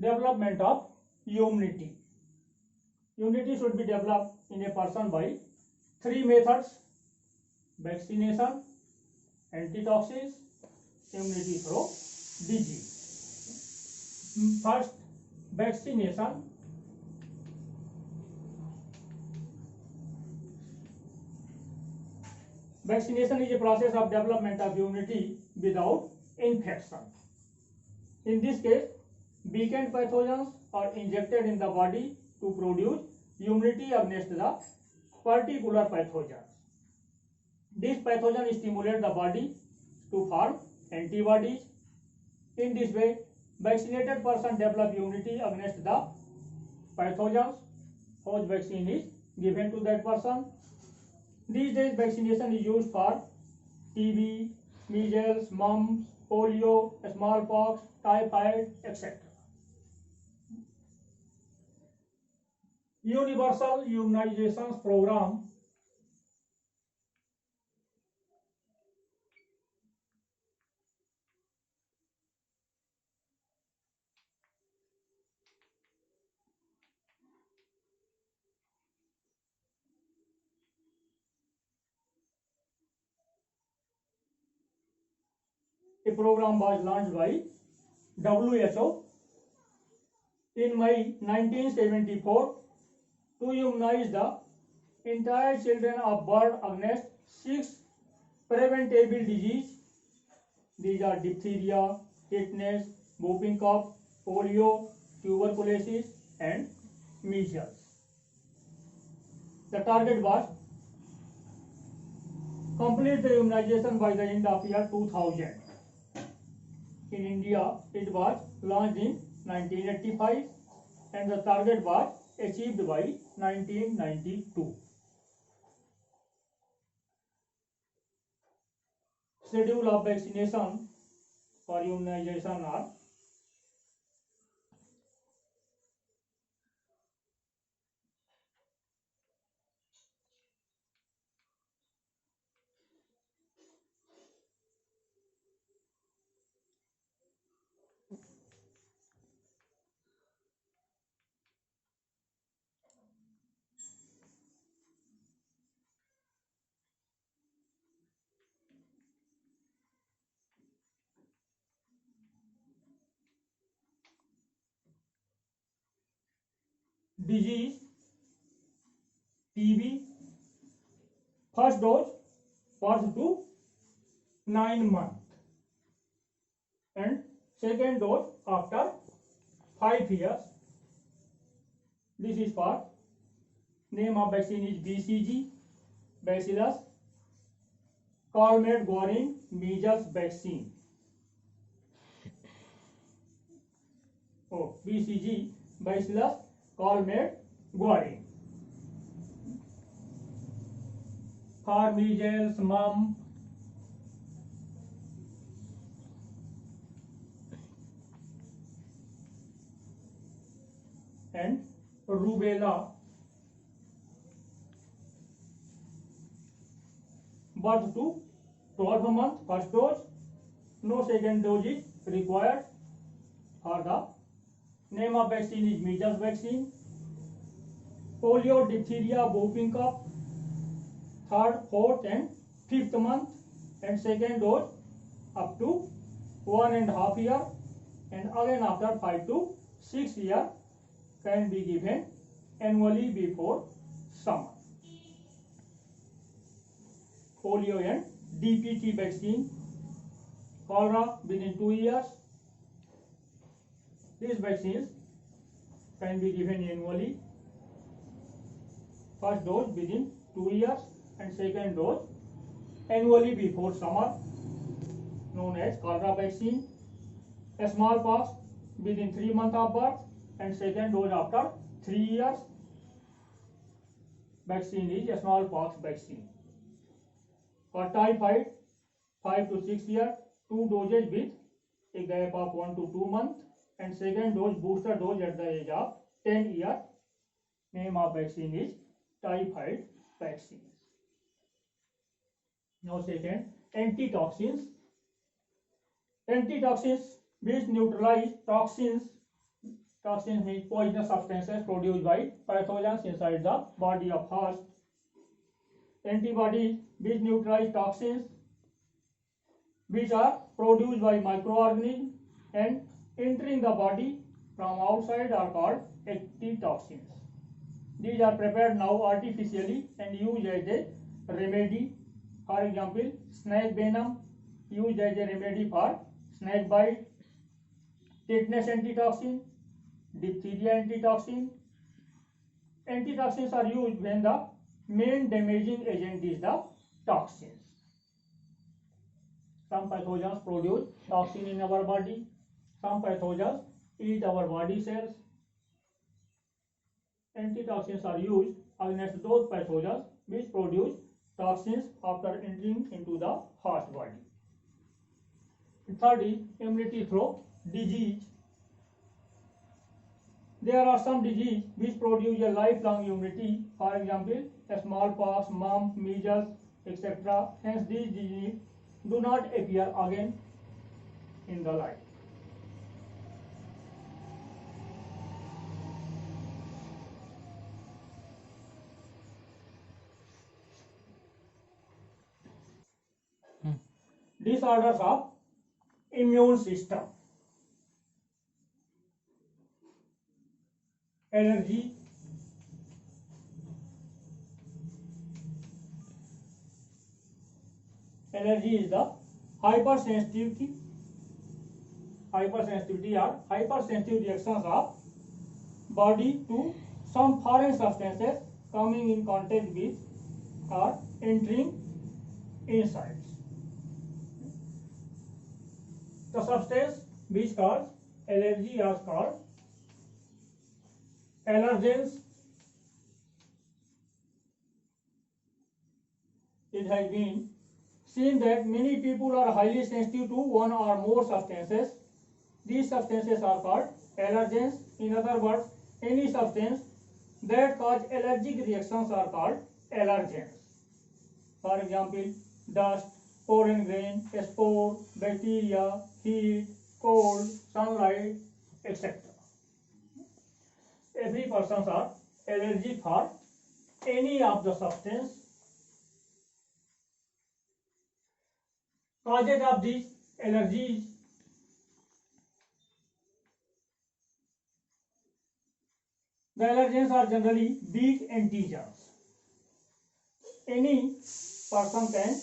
development of immunity. Immunity should be developed in a person by three methods: vaccination, antitoxins, immunity through disease. First, vaccination. Vaccination is a process of development of immunity without infection. In this case, weakened pathogens are injected in the body to produce immunity against the particular pathogens. This pathogen stimulates the body to form antibodies. In this way, vaccinated person develop immunity against the pathogens whose vaccine is given to that person. These days, vaccination is used for TB, measles, mumps, polio, smallpox, typhoid, etc. Universal Immunizations Program. A program was launched by WHO in May 1974 to immunize the entire children of birth against 6 preventable diseases. These are diphtheria, tetanus, whooping cough, polio, tuberculosis, and measles. The target was complete the immunization by the end of year 2000. In India, it was launched in 1985 and the target was achieved by 1992. Schedule of vaccination for immunization are: disease TB, first dose birth to 9 months and second dose after 5 years. This is for name of vaccine is BCG, Bacillus Calmette-Guerin measles vaccine. BCG, Bacillus Calmette-Guerin. For measles, mumps, and rubella, birth to 12 months, first dose, no second dose is required. For the name of vaccine is measles vaccine. Polio, diphtheria, whooping cough, third, fourth and fifth month, and second dose up to 1.5 years, and again after 5 to 6 years can be given annually before summer. Polio and DPT vaccine. Cholera within 2 years. These vaccines can be given annually. First dose within 2 years and second dose annually before summer, known as cholera vaccine. Smallpox within 3 months of birth and second dose after 3 years. Vaccine is smallpox vaccine. For typhoid, 5 to 6 years, 2 doses with a gap of 1 to 2 months, and second dose, booster dose at the age of 10 years. Name of vaccine is typhoid vaccine. Now second, antitoxins. Antitoxins which neutralize toxins Toxins means poisonous substances produced by pathogens inside the body of host. Antibodies which neutralize toxins which are produced by microorganisms and entering the body from outside are called active toxins. These are prepared now artificially and used as a remedy. For example, snake venom used as a remedy for snake bite, tetanus antitoxin, diphtheria antitoxin. Antitoxins are used when the main damaging agent is the toxins. Some pathogens produce toxin in our body. Some pathogens eat our body cells. Antitoxins are used against those pathogens which produce toxins after entering into the host body. Third is immunity through disease. There are some diseases which produce a lifelong immunity. For example, smallpox, mumps, measles, etc. Hence, these diseases do not appear again in the life. Disorders of immune system. Allergy, allergy is the hypersensitivity or hypersensitive reactions of body to some foreign substances coming in contact with or entering inside. The substance which cause allergy is called allergens. It has been seen that many people are highly sensitive to one or more substances. These substances are called allergens. In other words, any substance that cause allergic reactions are called allergens. For example, dust, pollen grain, spore, bacteria, heat, cold, sunlight, etc. Every person are allergic for any of the substance. Causes of these allergies: the allergens are generally weak antigens. Any person can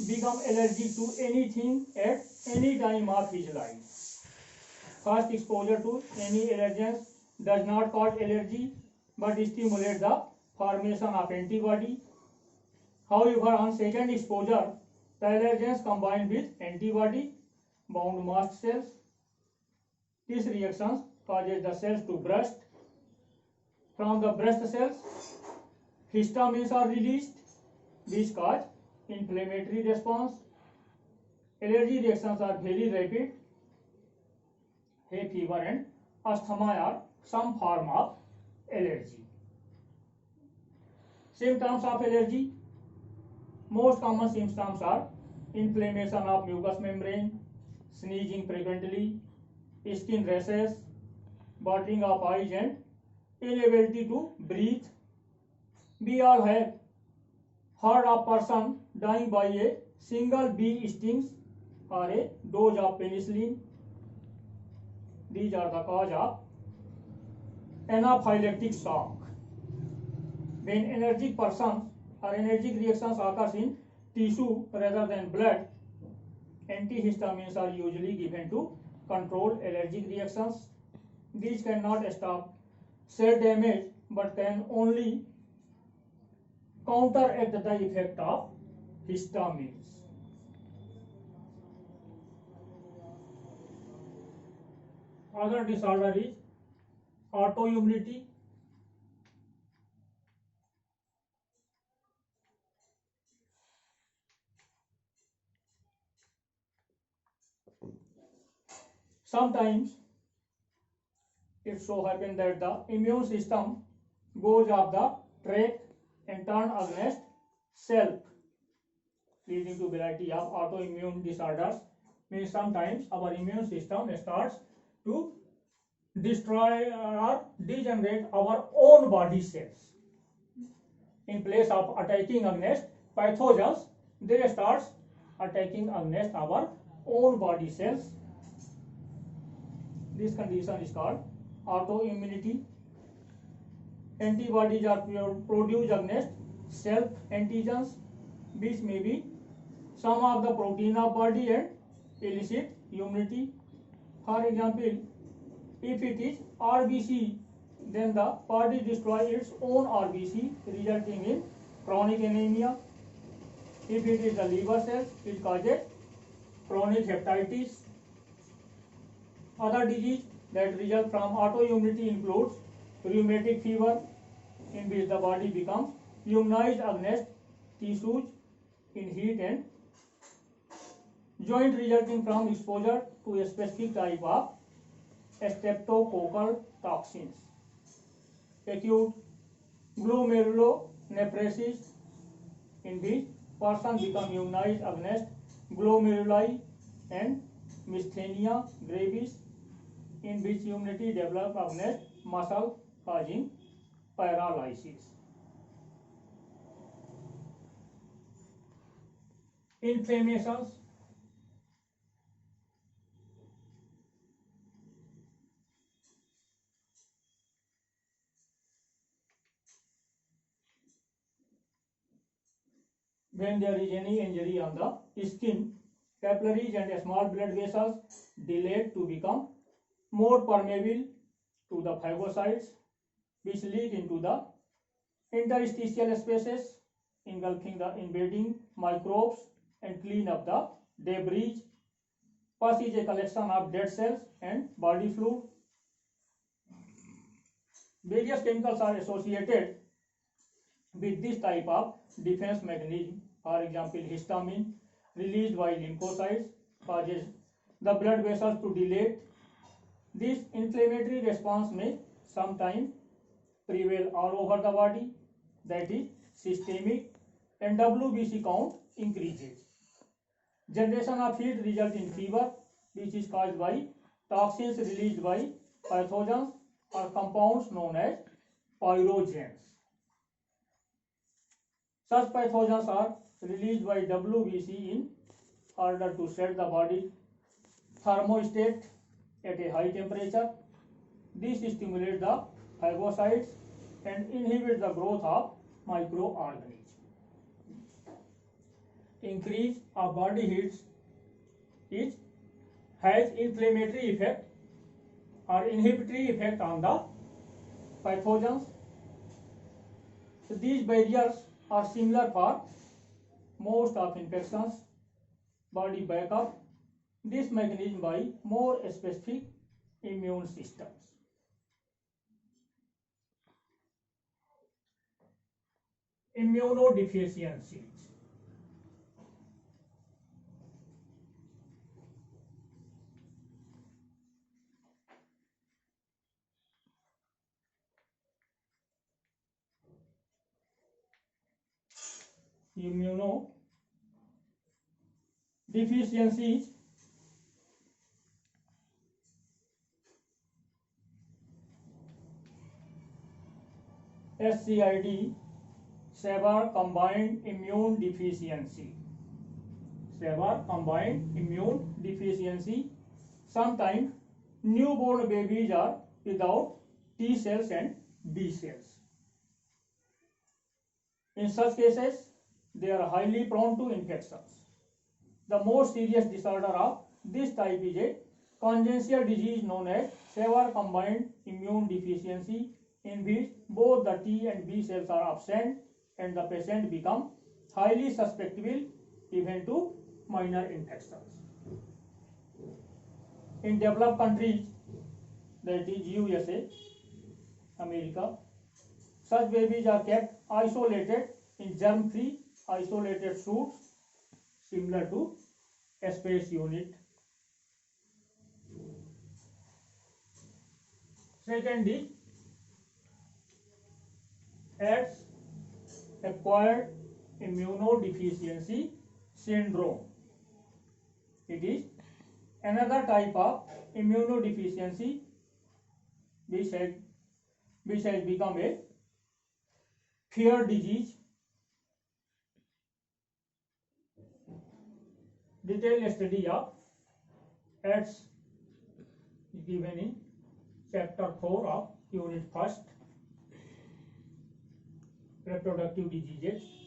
become allergic to anything at any time of his life. First exposure to any allergens does not cause allergy but stimulates the formation of antibody. However, on second exposure, the allergens combine with antibody bound mast cells. These reactions causes the cells to burst. From the burst cells, histamines are released, which cause inflammatory response. Allergy reactions are very rapid. Hay fever and asthma are some form of allergy. Symptoms of allergy. Most common symptoms are inflammation of mucous membrane, sneezing frequently, skin rashes, watering of eyes and inability to breathe. We all have heard of person dying by a single bee stings or a dose of penicillin. These are the cause of anaphylactic shock. When allergic persons or allergic reactions occurs in tissue rather than blood, antihistamines are usually given to control allergic reactions. These cannot stop cell damage but can only counteract the effect of histamines. Other disorder is autoimmunity. Sometimes it so happens that the immune system goes off the track and turn against self, leading to variety of autoimmune disorders. Means sometimes our immune system starts to destroy or degenerate our own body cells. In place of attacking against pathogens, they start attacking against our own body cells. This condition is called autoimmunity. Antibodies are produced against self antigens, which may be some of the protein of body and elicit immunity. For example, if it is RBC, then the body destroys its own RBC, resulting in chronic anemia. If it is the liver cells, it causes chronic hepatitis. Other disease that result from autoimmunity includes rheumatic fever, in which the body becomes immunized against tissues in heat, and joint resulting from exposure to a specific type of streptococcal toxins. Acute glomerulonephritis, in which person become immunized against glomeruli, and myasthenia gravis, in which immunity develops against muscle causing paralysis. Inflammations. When there is any injury on the skin, capillaries and small blood vessels dilate to become more permeable to the phagocytes, which leak into the interstitial spaces, engulfing the invading microbes and clean up the debris. Pus is a collection of dead cells and body fluid. Various chemicals are associated with this type of defense mechanism. For example, histamine released by lymphocytes causes the blood vessels to dilate. This inflammatory response may sometimes prevail all over the body, that is systemic, and WBC count increases. Generation of heat results in fever, which is caused by toxins released by pathogens or compounds known as pyrogens. Such pathogens are released by WBC in order to set the body thermostat at a high temperature. This stimulates the phagocytes and inhibits the growth of microorganisms. Increase of body heat has inflammatory effect or inhibitory effect on the pathogens. So these barriers are similar for most of infections. Body backup this mechanism by more specific immune systems. Immunodeficiencies. Immunodeficiencies SCID, severe combined immune deficiency. Severe combined immune deficiency. Sometimes newborn babies are without T cells and B cells. In such cases, they are highly prone to infections. The most serious disorder of this type is a congenital disease known as severe combined immune deficiency, in which both the T and B cells are absent and the patient becomes highly susceptible even to minor infections. In developed countries, that is USA, America, such babies are kept isolated in germ-free isolated suits similar to a space unit. Second is AIDS, acquired immunodeficiency syndrome. It is another type of immunodeficiency which has become a feared disease. Detailed study of AIDS is given in chapter 4 of unit 1, reproductive diseases.